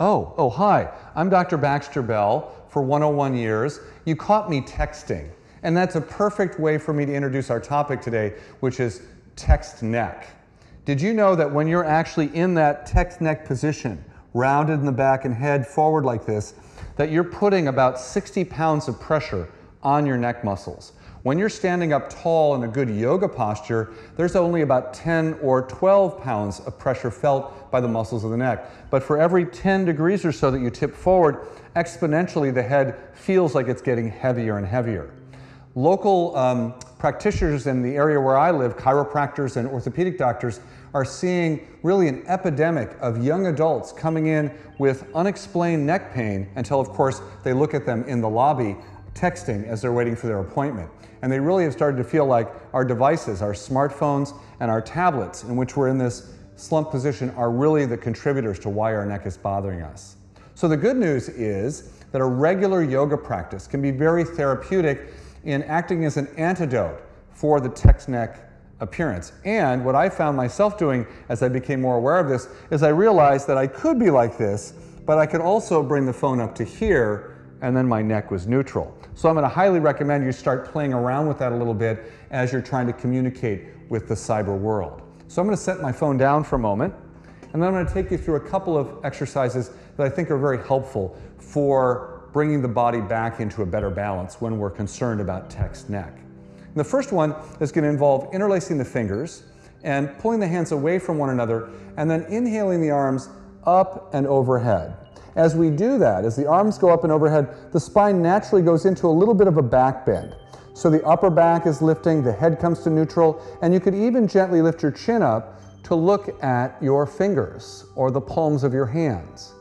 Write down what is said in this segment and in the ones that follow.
Oh, hi. I'm Dr. Baxter Bell for 101 Years. You caught me texting, and that's a perfect way for me to introduce our topic today, which is text neck. Did you know that when you're actually in that text neck position, rounded in the back and head forward like this, that you're putting about 60 pounds of pressure on your neck muscles? When you're standing up tall in a good yoga posture, there's only about 10 or 12 pounds of pressure felt by the muscles of the neck. But for every 10 degrees or so that you tip forward, exponentially the head feels like it's getting heavier and heavier. Local practitioners in the area where I live, chiropractors and orthopedic doctors, are seeing really an epidemic of young adults coming in with unexplained neck pain until, of course, they look at them in the lobby texting as they're waiting for their appointment. And they really have started to feel like our devices, our smartphones and our tablets in which we're in this slump position are really the contributors to why our neck is bothering us. So the good news is that a regular yoga practice can be very therapeutic in acting as an antidote for the text neck appearance. And what I found myself doing as I became more aware of this is I realized that I could be like this, but I could also bring the phone up to here and then my neck was neutral. So I'm going to highly recommend you start playing around with that a little bit as you're trying to communicate with the cyber world. So I'm going to set my phone down for a moment, and then I'm going to take you through a couple of exercises that I think are very helpful for bringing the body back into a better balance when we're concerned about text neck. And the first one is going to involve interlacing the fingers and pulling the hands away from one another, and then inhaling the arms up and overhead. As we do that, as the arms go up and overhead, the spine naturally goes into a little bit of a back bend. So the upper back is lifting, the head comes to neutral, and you could even gently lift your chin up to look at your fingers or the palms of your hands.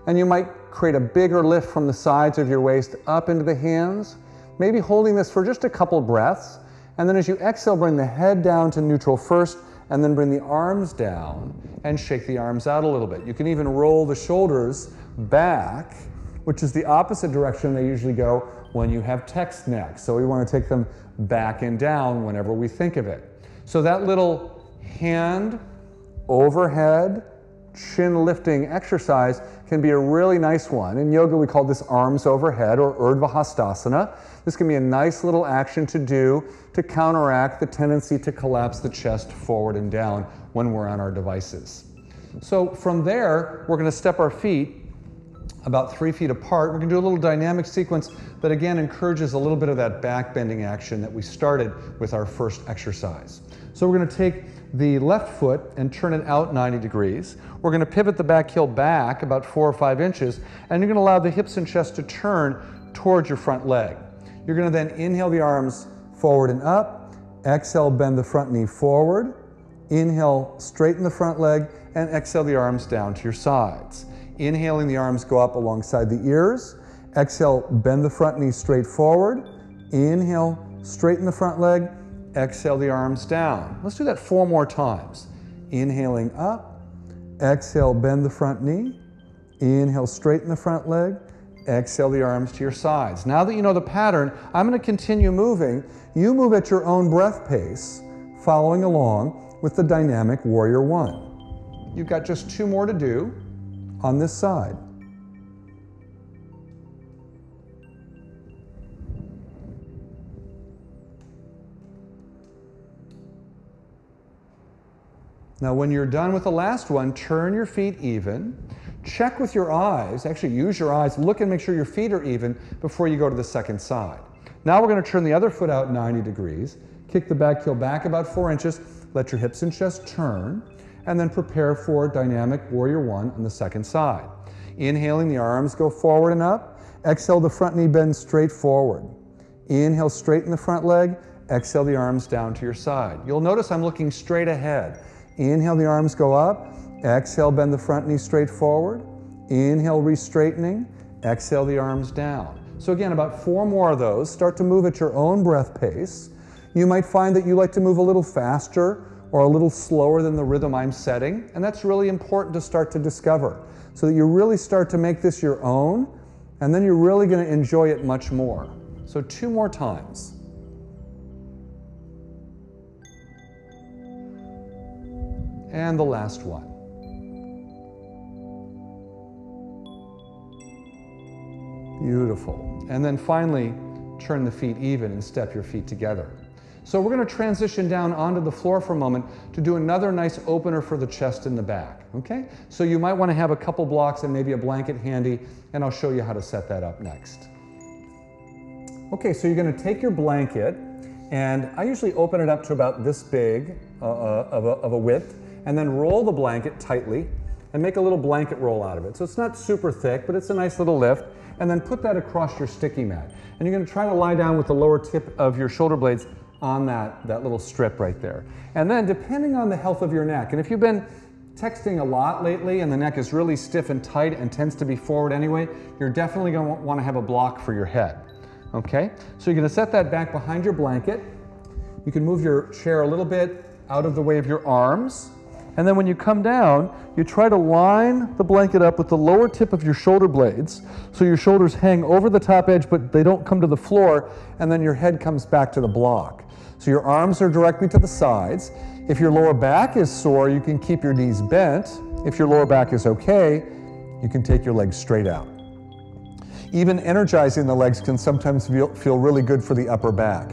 And you might create a bigger lift from the sides of your waist up into the hands, maybe holding this for just a couple breaths. And then as you exhale, bring the head down to neutral first, and then bring the arms down and shake the arms out a little bit. You can even roll the shoulders back, which is the opposite direction they usually go when you have text neck. So we want to take them back and down whenever we think of it. So that little hand overhead chin lifting exercise can be a really nice one. In yoga we call this arms overhead or Urdhva Hastasana. This can be a nice little action to do to counteract the tendency to collapse the chest forward and down when we're on our devices. So from there, we're going to step our feet about 3 feet apart. We're going to do a little dynamic sequence that again encourages a little bit of that back bending action that we started with our first exercise. So we're going to take the left foot and turn it out 90 degrees. We're going to pivot the back heel back about 4 or 5 inches, and you're going to allow the hips and chest to turn towards your front leg. You're going to then inhale the arms forward and up, exhale, bend the front knee forward, inhale, straighten the front leg, and exhale the arms down to your sides. Inhaling, the arms go up alongside the ears. Exhale, bend the front knee straight forward. Inhale, straighten the front leg. Exhale the arms down. Let's do that 4 more times. Inhaling up. Exhale, bend the front knee. Inhale, straighten the front leg. Exhale the arms to your sides. Now that you know the pattern, I'm going to continue moving. You move at your own breath pace, following along with the dynamic Warrior One. You've got just 2 more to do on this side. Now when you're done with the last one, turn your feet even. Check with your eyes, actually use your eyes, look and make sure your feet are even before you go to the second side. Now we're going to turn the other foot out 90 degrees, kick the back heel back about 4 inches, let your hips and chest turn, and then prepare for dynamic Warrior One on the second side. Inhaling, the arms go forward and up. Exhale, the front knee bends straight forward. Inhale, straighten the front leg. Exhale, the arms down to your side. You'll notice I'm looking straight ahead. Inhale, the arms go up. Exhale, bend the front knee straight forward. Inhale, re-straightening. Exhale, the arms down. So again, about 4 more of those. Start to move at your own breath pace. You might find that you like to move a little faster or a little slower than the rhythm I'm setting, and that's really important to start to discover so that you really start to make this your own, and then you're really going to enjoy it much more. So 2 more times. And the last one. Beautiful. And then finally, turn the feet even and step your feet together. So we're going to transition down onto the floor for a moment to do another nice opener for the chest and the back, okay? So you might want to have a couple blocks and maybe a blanket handy, and I'll show you how to set that up next. Okay, so you're going to take your blanket, and I usually open it up to about this big of a width, and then roll the blanket tightly and make a little blanket roll out of it. So it's not super thick, but it's a nice little lift, and then put that across your sticky mat. And you're going to try to lie down with the lower tip of your shoulder blades on that little strip right there. And then depending on the health of your neck, and if you've been texting a lot lately and the neck is really stiff and tight and tends to be forward anyway, you're definitely going to want to have a block for your head. Okay? So you're going to set that back behind your blanket. You can move your chair a little bit out of the way of your arms. And then when you come down, you try to line the blanket up with the lower tip of your shoulder blades so your shoulders hang over the top edge but they don't come to the floor, and then your head comes back to the block. So your arms are directly to the sides. If your lower back is sore, you can keep your knees bent. If your lower back is okay, you can take your legs straight out. Even energizing the legs can sometimes feel really good for the upper back.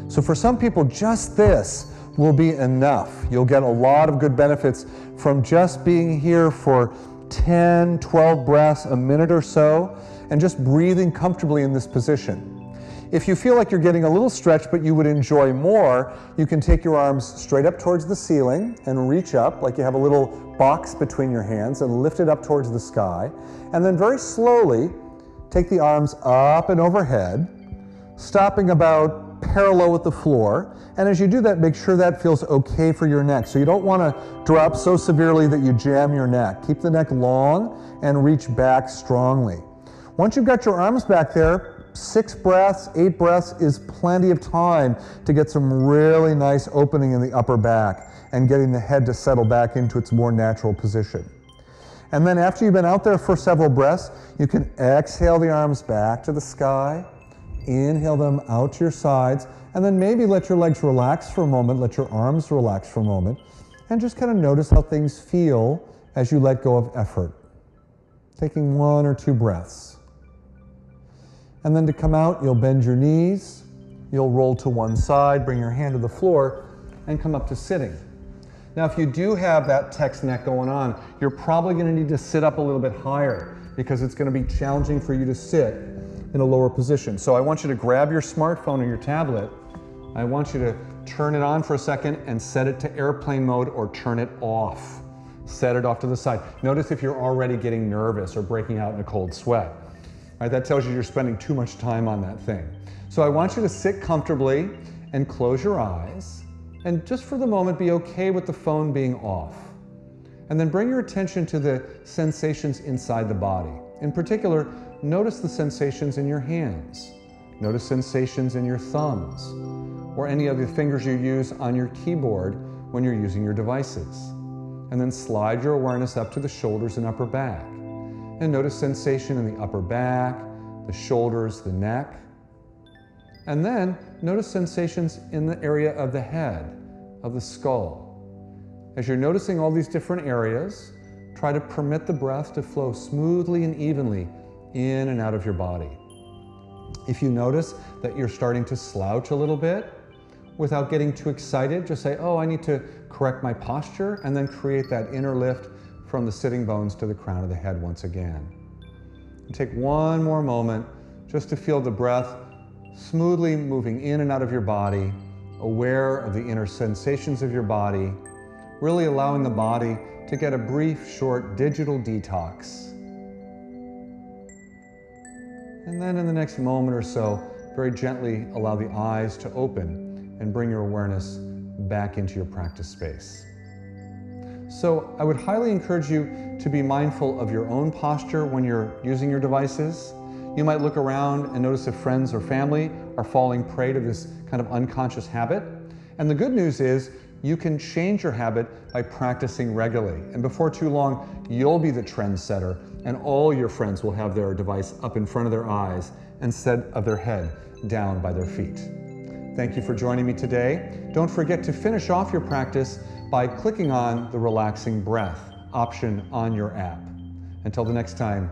So for some people, just this will be enough. You'll get a lot of good benefits from just being here for 10, 12 breaths, a minute or so, and just breathing comfortably in this position. If you feel like you're getting a little stretch but you would enjoy more, you can take your arms straight up towards the ceiling and reach up like you have a little box between your hands and lift it up towards the sky. And then very slowly take the arms up and overhead, stopping about parallel with the floor. And as you do that, make sure that feels okay for your neck. So you don't want to drop so severely that you jam your neck. Keep the neck long and reach back strongly. Once you've got your arms back there, 6 breaths, 8 breaths is plenty of time to get some really nice opening in the upper back and getting the head to settle back into its more natural position. And then after you've been out there for several breaths, you can exhale the arms back to the sky, inhale them out to your sides, and then maybe let your legs relax for a moment, let your arms relax for a moment, and just kind of notice how things feel as you let go of effort. Taking 1 or 2 breaths. And then to come out, you'll bend your knees, you'll roll to one side, bring your hand to the floor, and come up to sitting. Now, if you do have that text neck going on, you're probably going to need to sit up a little bit higher because it's going to be challenging for you to sit in a lower position. So I want you to grab your smartphone or your tablet. I want you to turn it on for a second and set it to airplane mode or turn it off. Set it off to the side. Notice if you're already getting nervous or breaking out in a cold sweat. All right, that tells you you're spending too much time on that thing. So I want you to sit comfortably and close your eyes. And just for the moment, be okay with the phone being off. And then bring your attention to the sensations inside the body. In particular, notice the sensations in your hands. Notice sensations in your thumbs or any of the fingers you use on your keyboard when you're using your devices. And then slide your awareness up to the shoulders and upper back. And notice sensation in the upper back, the shoulders, the neck. And then notice sensations in the area of the head, of the skull. As you're noticing all these different areas, try to permit the breath to flow smoothly and evenly in and out of your body. If you notice that you're starting to slouch a little bit, without getting too excited, just say, oh, I need to correct my posture, and then create that inner lift from the sitting bones to the crown of the head once again. And take one more moment just to feel the breath smoothly moving in and out of your body, aware of the inner sensations of your body, really allowing the body to get a brief, short digital detox. And then in the next moment or so, very gently allow the eyes to open and bring your awareness back into your practice space. So I would highly encourage you to be mindful of your own posture when you're using your devices. You might look around and notice if friends or family are falling prey to this kind of unconscious habit. And the good news is you can change your habit by practicing regularly. And before too long, you'll be the trendsetter and all your friends will have their device up in front of their eyes instead of their head down by their feet. Thank you for joining me today. Don't forget to finish off your practice by clicking on the relaxing breath option on your app. Until the next time,